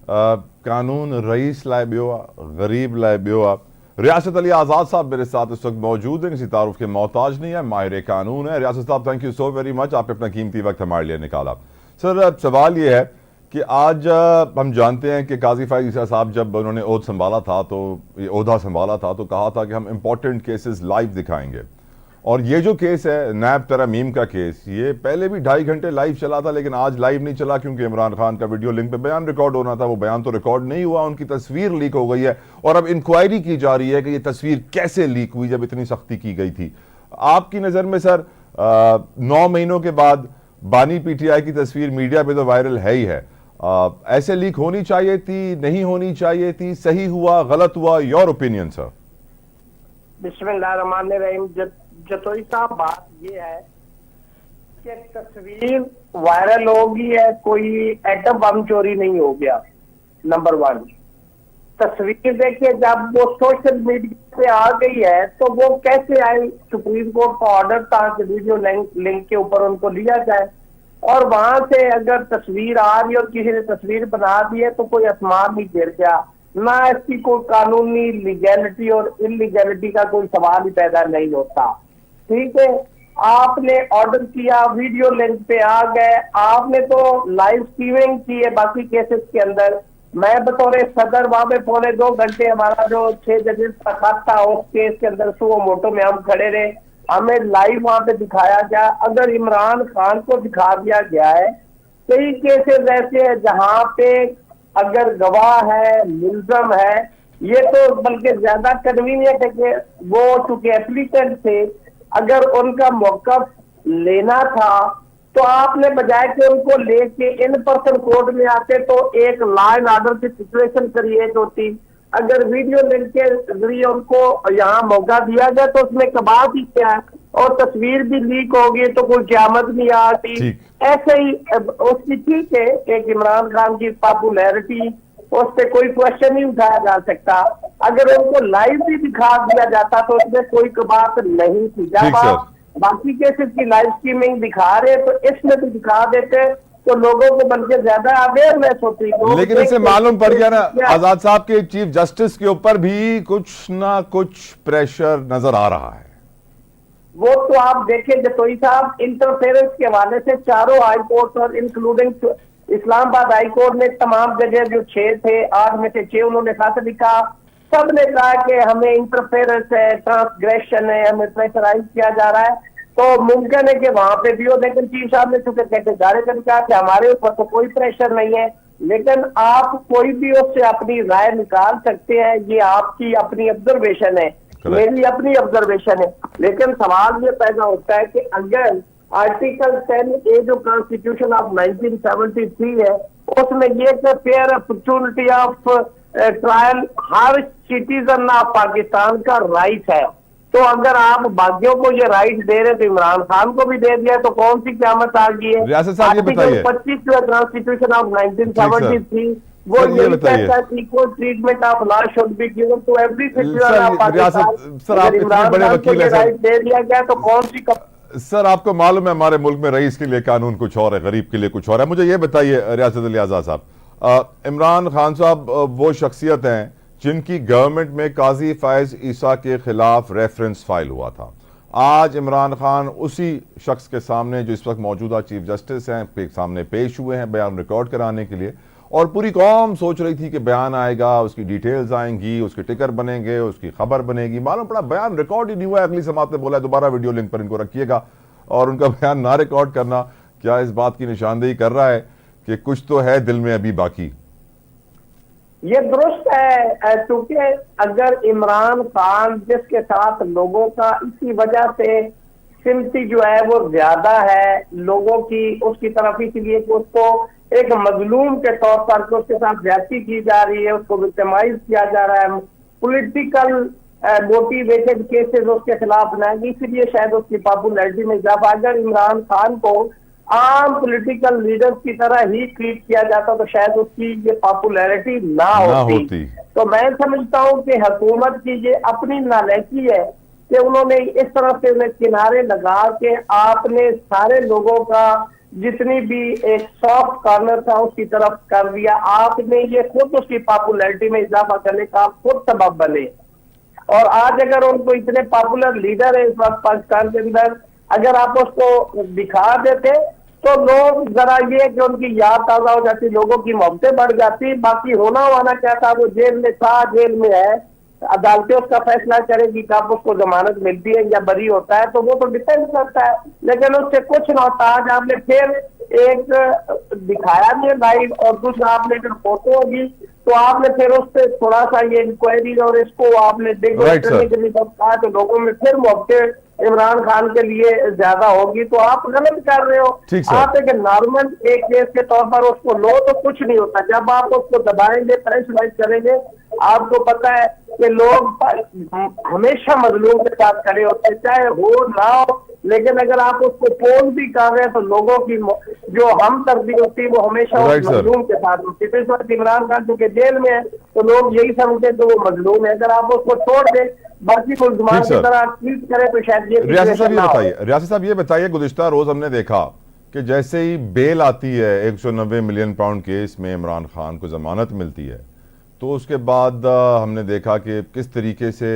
कानून रईस लाए बियो आहे, गरीब लाए बियो आहे। रियासत अली आज़ाद साहब मेरे साथ इस वक्त मौजूद हैं, किसी तारुफ के मोहताज नहीं है, माहिर कानून है। रियासत साहब thank you so very much, आपने अपना कीमती वक्त हमारे लिए निकाला। सर सवाल ये है कि आज हम जानते हैं कि काजी फाइज ईसा साहब जब उन्होंने ओहद संभाला था तो ये ओहदा संभाला था तो कहा था कि हम इंपॉर्टेंट केसेस लाइव दिखाएंगे। और ये जो केस है नैब तरमीम का केस, ये पहले भी 2.5 घंटे लाइव चला था, लेकिन आज लाइव नहीं चला क्योंकि इमरान खान का वीडियो लिंक पे बयान रिकॉर्ड होना था। वो बयान तो रिकॉर्ड नहीं हुआ, उनकी तस्वीर लीक हो गई है और अब इंक्वायरी की जा रही है कि ये तस्वीर कैसे लीक हुई जब इतनी सख्ती की गई थी। आपकी नज़र में सर 9 महीनों के बाद बानी पीटीआई की तस्वीर मीडिया पे तो वायरल है ही है, ऐसे लीक होनी चाहिए थी, नहीं होनी चाहिए थी, सही हुआ, गलत हुआ, योर ओपिनियन सर? बिस्मिल्लाहिर्रहमानिर्रहीम। जतोई साहब, बात ये है कि तस्वीर वायरल होगी है, कोई एटम बम चोरी नहीं हो गया। नंबर 1, तस्वीर देखिए जब वो सोशल मीडिया पे आ गई है तो वो कैसे आई? सुप्रीम कोर्ट का ऑर्डर था कि वीडियो लिंक के ऊपर उनको लिया जाए, और वहां से अगर तस्वीर आ रही और किसी ने तस्वीर बना दी है तो कोई आसमान नहीं गिर गया, ना इसकी कोई कानूनी लीगैलिटी और इलीगैलिटी का कोई सवाल ही पैदा नहीं होता। ठीक है, आपने ऑर्डर किया, वीडियो लिंक पे आ गए, आपने तो लाइव स्ट्रीमिंग की है बाकी केसेस के अंदर। मैं बतौर सदर वहां पे 2.25 घंटे हमारा जो 6 जजेस का खत था उस केस के अंदर सुबह मोटो में हम खड़े रहे, हमें लाइव वहां पे दिखाया गया। अगर इमरान खान को दिखा दिया गया है, कई केसेस ऐसे हैं जहां पे अगर गवाह है, मुल्जम है, ये तो बल्कि ज्यादा कन्वीनियंट है कि वो चूंकि एप्लीकेंट थे, अगर उनका मौकफ लेना था तो आपने बजाय कि उनको लेके इन पर्सन कोर्ट में आते तो एक लॉ एंड ऑर्डर की सिचुएशन क्रिएट होती। अगर वीडियो लिंक के जरिए उनको यहाँ मौका दिया गया तो उसमें कबात ही क्या है, और तस्वीर भी लीक होगी तो कोई क़यामत नहीं आती। ऐसे ही उसकी ठीक है, एक इमरान खान की पॉपुलैरिटी, उस पर कोई क्वेश्चन नहीं उठाया जा सकता। अगर उनको लाइव भी दिखा दिया जाता तो उसमें कोई बात नहीं थी। जब आप बाकी केसेस की लाइव स्ट्रीमिंग दिखा रहे तो इसमें भी दिखा देते तो लोगों को बल्कि ज्यादा अवेयरनेस होती। लेकिन इससे मालूम पड़ गया ना आजाद साहब के चीफ जस्टिस के ऊपर भी कुछ ना कुछ प्रेशर नजर आ रहा है। वो तो आप देखें जतोई साहब, इंटरफेरेंस के हवाले से चारों हाई कोर्ट और इंक्लूडिंग इस्लामाबाद हाई कोर्ट में तमाम जगह जो 6 थे, 8 में से 6 उन्होंने खत लिखा, सबने कहा कि हमें इंटरफेरेंस है, ट्रांसग्रेशन है, हमें प्रेशराइज किया जा रहा है। तो मुमकिन है कि वहां पे भी हो, लेकिन चीफ साहब ने चूंकि कैटेगरी कर कहा कि हमारे ऊपर तो कोई प्रेशर नहीं है, लेकिन आप कोई भी उससे अपनी राय निकाल सकते हैं। ये आपकी अपनी ऑब्जर्वेशन है, मेरी अपनी ऑब्जर्वेशन है। लेकिन सवाल ये पैदा होता है कि अगर आर्टिकल 10A जो कॉन्स्टिट्यूशन ऑफ 1973 है, उसमें ये fair opportunity of trial her citizen of Pakistan का राइट है, तो अगर आप बागियों को ये राइट दे रहे तो इमरान खान को भी दे दिया तो कौन सी क़यामत आ गई है? आर्टिकल 25 जो कॉन्स्टिट्यूशन ऑफ 1973 वो ये कहता है कि equal treatment of law should be given to every citizen of Pakistan. Sir आप इतने बड़े वकील हैं, राइट दे दिया गया तो कौन सी सर आपको मालूम है हमारे मुल्क में रईस के लिए कानून कुछ और है, गरीब के लिए कुछ और है। मुझे ये बताइए रियासत अली आज़ाद साहब, इमरान खान साहब वो शख्सियत हैं जिनकी गवर्नमेंट में काजी फाइज ईसा के खिलाफ रेफरेंस फाइल हुआ था। आज इमरान खान उसी शख्स के सामने जो इस वक्त मौजूदा चीफ जस्टिस हैं सामने पेश हुए हैं बयान रिकॉर्ड कराने के लिए, और पूरी कौम सोच रही थी कि बयान आएगा, उसकी डिटेल्स आएंगी, उसके टिकर बनेंगे, उसकी खबर बनेगी। मालूम पड़ा बयान रिकॉर्ड ही नहीं हुआ। अगली समात ने बोला दोबारा वीडियो लिंक पर इनको रखिएगा, और उनका बयान ना रिकॉर्ड करना क्या इस बात की निशानदेही कर रहा है कि कुछ तो है दिल में अभी बाकी? ये दुरुस्त है, क्योंकि अगर इमरान खान जिसके साथ लोगों का इसी वजह से सिम्पति जो है वो ज्यादा है लोगों की उसकी तरफ, इसलिए कि उसको एक मजलूम के तौर पर उसके साथ ज्यादती की जा रही है, उसको विक्टिमाइज किया जा रहा है, पॉलिटिकल मोटिवेटेड केसेस उसके खिलाफ लाएंगे, इसलिए शायद उसकी पॉपुलैरिटी में इजाफा। अगर इमरान खान को आम पॉलिटिकल लीडर्स की तरह ही ट्रीट किया जाता तो शायद उसकी ये पॉपुलैरिटी ना होती। तो मैं समझता हूँ कि हुकूमत की ये अपनी नालायकी है कि उन्होंने इस तरह से उन्हें किनारे लगा के आपने सारे लोगों का जितनी भी एक सॉफ्ट कॉर्नर था उसकी तरफ कर दिया। आपने ये खुद उसकी पॉपुलैरिटी में इजाफा करने का आप खुद सबब बने। और आज अगर उनको इतने पॉपुलर लीडर है इस वक्त पाकिस्तान के अंदर, अगर आप उसको दिखा देते तो लोग जरा ये कि उनकी याद ताजा हो जाती, लोगों की मोहब्बतें बढ़ जाती। बाकी होना होना क्या था, वो जेल में था, जेल में है, अदालतें उसका फैसला करेगी कब उसको जमानत मिलती है या बरी होता है, तो वो तो डिपेंड करता है। लेकिन उससे कुछ ना होता। आज आपने फिर एक दिखाया भी लाइव और दूसरा आपने अगर फोटो होगी तो आपने फिर उस पर थोड़ा सा ये इंक्वायरी और इसको आपने राइट सर, करने के लिए कहा तो लोगों में फिर मोहब्बतें इमरान खान के लिए ज्यादा होगी। तो आप गलत कर रहे हो। ठीक सर। आप एक नॉर्मल एक केस के तौर पर उसको लो तो कुछ नहीं होता। जब आप उसको दबाएंगे, प्रेशराइज करेंगे, आपको पता है कि लोग हमेशा मजलूम के साथ खड़े होते हैं, चाहे हो ना हो। लेकिन अगर आप उसको पोल भी कर रहे हैं तो लोगों की जो हमदर्दी होती है वो हमेशा राइट उस सर, मजलूम के साथ होती है। तो इस वक्त इमरान खान चूंकि जेल में है तो लोग यही समझते हैं कि वो मजलूम है। अगर आप उसको छोड़ दें, बाकी मुल्ज़मान ठीक की सर। तरह ट्रीट करें तो शायद ये रियासी साहब सिचुएशन ये ना हो। बताइए, रियासी साहब ये बताइए, गुज़िश्ता रोज हमने देखा कि जैसे ही बेल आती है 190 मिलियन पाउंड केस में इमरान खान को जमानत मिलती है, तो उसके बाद हमने देखा कि किस तरीके से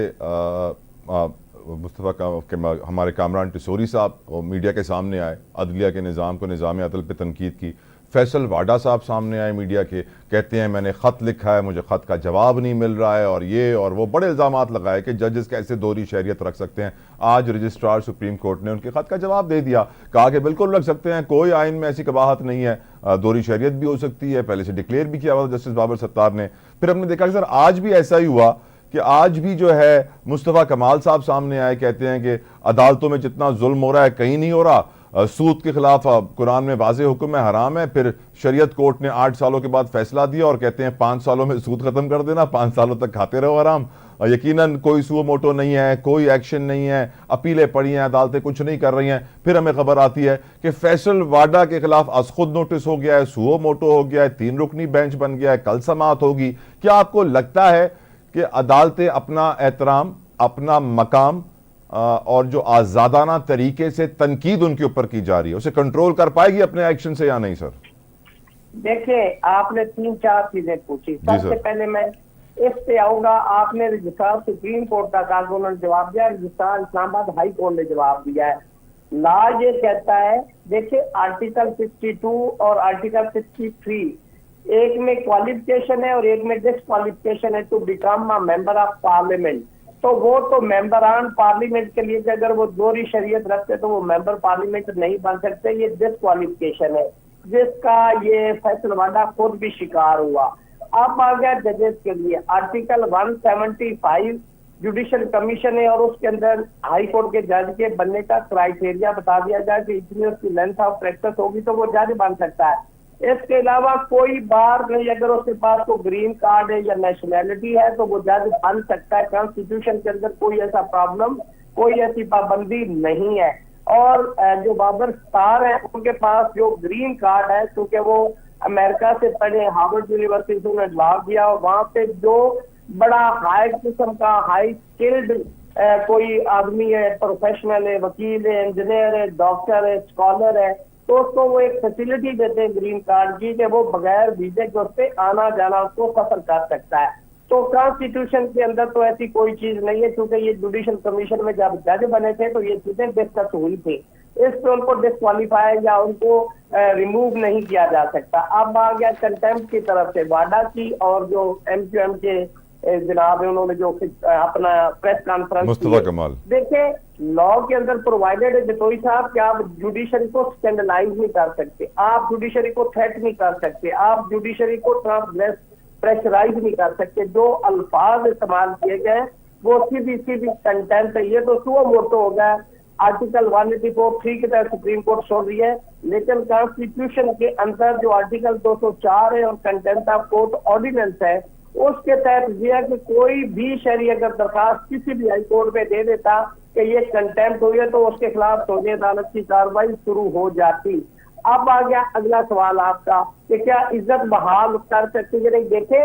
मुस्तफ़ा हमारे कामरान टिसोरी साहब वो मीडिया के सामने आए, अदलिया के निज़ाम को, निज़ाम अदल पे तनकीद की। फैसल वाडा साहब सामने आए मीडिया के, कहते हैं मैंने ख़त लिखा है, मुझे ख़त का जवाब नहीं मिल रहा है, और ये और वो बड़े इल्ज़ामात लगाए कि जजेस कैसे दोहरी शहरियत रख सकते हैं। आज रजिस्ट्रार सुप्रीम कोर्ट ने उनके ख़त का जवाब दे दिया, कहा कि बिल्कुल रख सकते हैं, कोई आइन में ऐसी कबाहत नहीं है, दोहरी शहरियत भी हो सकती है, पहले से डिक्लेयर भी किया हुआ था जस्टिस बाबर सत्तार ने। फिर हमने देखा कि सर आज भी ऐसा ही हुआ कि आज भी जो है मुस्तफ़ा कमाल साहब सामने आए, कहते हैं कि अदालतों में जितना जुल्म हो रहा है कहीं नहीं हो रहा, सूद के खिलाफ कुरान में वाज़े हुक्म है, हराम है। फिर शरीयत कोर्ट ने 8 सालों के बाद फैसला दिया और कहते हैं 5 सालों में सूद खत्म कर देना, 5 सालों तक खाते रहो आराम। यकीनन कोई सुओ मोटो नहीं है, कोई एक्शन नहीं है, अपीलें पड़ी हैं, अदालतें कुछ नहीं कर रही हैं। फिर हमें खबर आती है कि फैसल वाडा के खिलाफ आज खुद नोटिस हो गया है, सुओ मोटो हो गया है, 3 रुकनी बेंच बन गया है, कल समाअत होगी। क्या आपको लगता है कि अदालतें अपना एहतराम, अपना मकाम और जो आजादाना तरीके से तनकीद उनके ऊपर की जा रही है उसे कंट्रोल कर पाएगी अपने एक्शन से या नहीं सर? देखिए, आपने 3-4 चीजें पूछी। सबसे पहले मैं इस पे आऊंगा। आपने रजिस्ट्रार सुप्रीम कोर्ट का कहा, उन्होंने जवाब दिया, रजिस्ट्रार इस्लामाबाद हाई कोर्ट ने जवाब दिया है। लॉ ये कहता है, देखिए आर्टिकल 62 और आर्टिकल 63, एक में क्वालिफिकेशन है और एक में डिस्क्वालिफिकेशन है to become a member of parliament. तो वो तो मेंबरान पार्लियामेंट के लिए अगर वो दोहरी शरीयत रखते तो वो मेंबर पार्लियामेंट नहीं बन सकते, ये डिस्क्वालिफिकेशन है जिसका ये फैसल वाडा खुद भी शिकार हुआ। अब आ गया जजेस के लिए, आर्टिकल 175 जुडिशल कमीशन है और उसके अंदर हाई कोर्ट के जज के बनने का क्राइटेरिया बता दिया जाए कि इतनी उसकी लेंथ ऑफ प्रैक्टिस होगी तो वो जज बन सकता है। इसके अलावा कोई बार नहीं, अगर उसके पास को ग्रीन कार्ड है या नेशनैलिटी है तो वो जज बन सकता है। कॉन्स्टिट्यूशन के अंदर कोई ऐसा प्रॉब्लम, कोई ऐसी पाबंदी नहीं है। और जो बाबर सत्तार है उनके पास जो ग्रीन कार्ड है, क्योंकि वो अमेरिका से पढ़े, हार्वर्ड यूनिवर्सिटी से उन्होंने लॉ किया और वहां पे जो बड़ा हाई किस्म का हाई स्किल्ड कोई आदमी है, प्रोफेशनल है, वकील है, इंजीनियर है, डॉक्टर है, स्कॉलर है, तो उसको वो एक फैसिलिटी देते हैं ग्रीन कार्ड की कि वो बगैर वीजे के उस पर आना जाना उसको सफर कर सकता है। तो कॉन्स्टिट्यूशन के अंदर तो ऐसी कोई चीज नहीं है, क्योंकि ये जुडिशल कमीशन में जब जज बने थे तो ये चीजें डिस्कस हुई थी। इस पे उनको डिस्क्वालीफाई या उनको रिमूव नहीं किया जा सकता। अब आ गया कंटेम्प्ट की तरफ से वाडा की, और जो MQM के जनाब है उन्होंने जो अपना प्रेस कॉन्फ्रेंस मुस्तफा कमाल, देखिए लॉ के अंदर प्रोवाइडेड है जतोई साहब कि आप जुडिशरी को स्टैंडर्डाइज नहीं कर सकते, आप जुडिशरी को थ्रेट नहीं कर सकते, आप जुडिशरी को प्रेशराइज नहीं कर सकते। जो अल्फाज इस्तेमाल किए गए वो सीधी कंटेंट है। ये तो सुओ मोटो हो गया, आर्टिकल 184(3) के तहत सुप्रीम कोर्ट छोड़ रही है, लेकिन कॉन्स्टिट्यूशन के अंदर जो आर्टिकल 204 है और कंटेंट ऑफ कोर्ट ऑर्डिनेंस है उसके तहत यह है कि कोई भी शहरी अगर दरखास्त किसी भी हाई कोर्ट में दे देता कि ये कंटेम्प्ट हुई है तो उसके खिलाफ फौजी अदालत की कार्रवाई शुरू हो जाती। अब आ गया अगला सवाल आपका कि क्या इज्जत बहाल कर सकते हैं? नहीं, देखे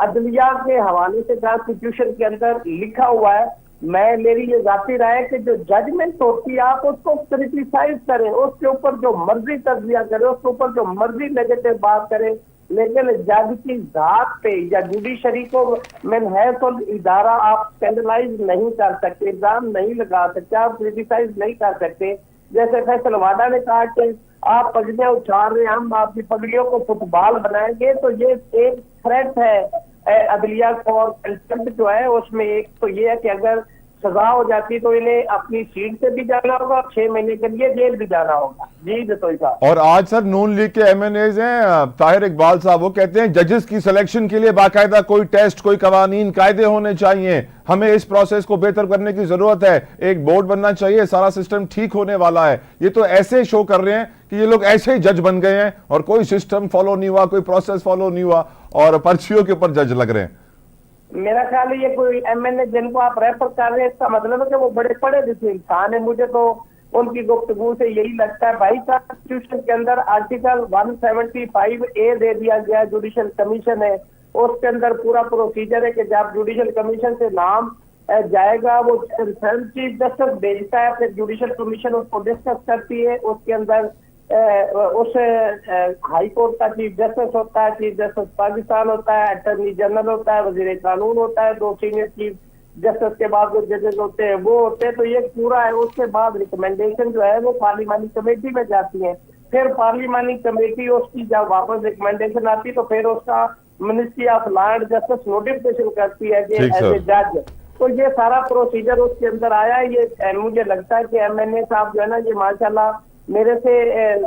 अदलिया के हवाले से कॉन्स्टिट्यूशन के अंदर लिखा हुआ है मेरी ये जाती राय है कि जो जजमेंट होती है आप उसको क्रिटिसाइज करें, उसके ऊपर जो मर्जी तज्जिया करें, उसके ऊपर जो मर्जी नेगेटिव बात करें, लेकिन जज की जात पे या जुडिशरी को मैनहैसुल इदारा आप स्कैंडलाइज नहीं कर सकते, इल्जाम नहीं लगा सकते, आप क्रिटिसाइज नहीं कर सकते। जैसे फैसल वाडा ने कहा कि आप पगड़ियां उछाल रहे हैं, हम आपकी पगड़ियों को फुटबॉल बनाएंगे, तो ये एक थ्रेट है अदलिया को। और कंटेम्प्ट जो है उसमें एक तो ये है कि अगर सजा हो जाती तो इन्हें अपनी सीट से भी जाना होगा, 6 महीने के लिए जेल भी जाना होगा। जी जतोई साहब। और आज सर नून लीग के एमएनएज हैं ताहिर इकबाल साहब, वो कहते हैं जजेस की सिलेक्शन के लिए बाकायदा कोई टेस्ट, कोई कवानीन, कायदे होने चाहिए, हमें इस प्रोसेस को बेहतर करने की जरूरत है, एक बोर्ड बनना चाहिए, सारा सिस्टम ठीक होने वाला है। ये तो ऐसे शो कर रहे हैं कि ये लोग ऐसे ही जज बन गए हैं और कोई सिस्टम फॉलो नहीं हुआ, कोई प्रोसेस फॉलो नहीं हुआ और पर्चियों के ऊपर जज लग रहे हैं। मेरा ख्याल है ये कोई एमएनए जिनको आप रेफर कर रहे हैं, इसका मतलब है कि वो बड़े पढ़े लिखे इंसान है। मुझे तो उनकी गुफ्तगू से यही लगता है। भाई कॉन्स्टिट्यूशन के अंदर आर्टिकल 175A दे दिया गया, जुडिशल कमीशन है, उसके अंदर पूरा प्रोसीजर है कि जब जुडिशल कमीशन से नाम जाएगा वो चीफ जस्टिस भेजता है, फिर जुडिशल कमीशन उसको डिस्कस करती है, उसके अंदर उस हाई कोर्ट का चीफ जस्टिस होता है, चीफ जस्टिस पाकिस्तान होता है, अटॉर्नी जनरल होता है, वजीर कानून होता है, 2 सीनियर चीफ जस्टिस के बाद जो जजेस होते हैं वो होते हैं। तो ये पूरा है। उसके बाद रिकमेंडेशन जो है वो पार्लिमानी कमेटी में जाती है, फिर पार्लिमानी कमेटी उसकी जब वापस रिकमेंडेशन आती है तो फिर उसका ministry of law and justice notification करती है कि एज ए जज। तो ये सारा प्रोसीजर उसके अंदर आया है। ये मुझे लगता है कि एमएनए साहब जो है ना, ये माशाल्लाह मेरे से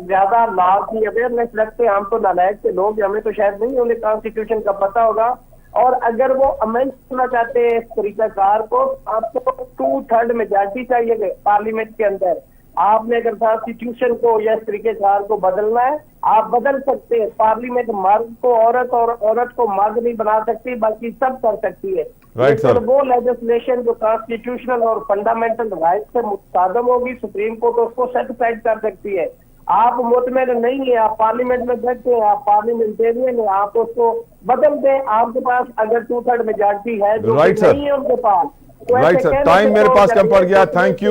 ज्यादा लॉ की अवेयरनेस रखते हैं। हम तो नालायक के लोग, हमें तो शायद नहीं उन्हें कॉन्स्टिट्यूशन का पता होगा। और अगर वो अमेंड करना चाहते हैं इस तरीकाकार को, आपको 2/3 मेजॉरिटी चाहिए पार्लियामेंट के अंदर। आपने अगर कॉन्स्टिट्यूशन को या इस तरीकेकार को बदलना है, आप बदल सकते हैं। पार्लियामेंट मर्द को औरत और औरत को मर्द नहीं बना सकती, बाकी सब कर सकती है। लेकिन वो लेजिस्लेशन जो कॉन्स्टिट्यूशनल और फंडामेंटल राइट से मुतादम होगी, सुप्रीम कोर्ट उसको सेटिस्फाइड कर सकती है। आप मुतमईन नहीं है, आप पार्लियामेंट में बैठे हैं, आप पार्लियामेंटेरियन है, आप उसको बदल दें। आपके पास अगर 2/3 मेजॉरिटी है जो नहीं है उनके पास, राइट सर, टाइम मेरे पास कम पड़ गया। थैंक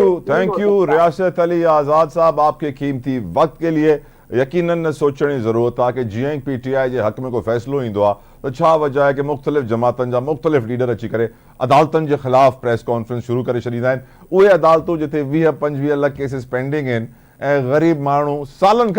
यू रियासत अली आजाद साहब, आपके कीमती वक्त के लिए। यकीनन सोचने की जरूरत आहे कि जीअं ई PTI जे हक़ में कोई फ़ैसिलो ईंदो आहे त छा वजह आहे कि मुख़्तलिफ़ जमातनि जा मुख़्तलिफ़ लीडर अची करे अदालतनि जे ख़िलाफ़ प्रेस कॉन्फ्रेंस शुरू करे छॾींदा आहिनि। उहे अदालतूं जिथे 20-25 लाख केसिस पेंडिंग आहिनि ऐं ग़रीब माण्हू सालनि खां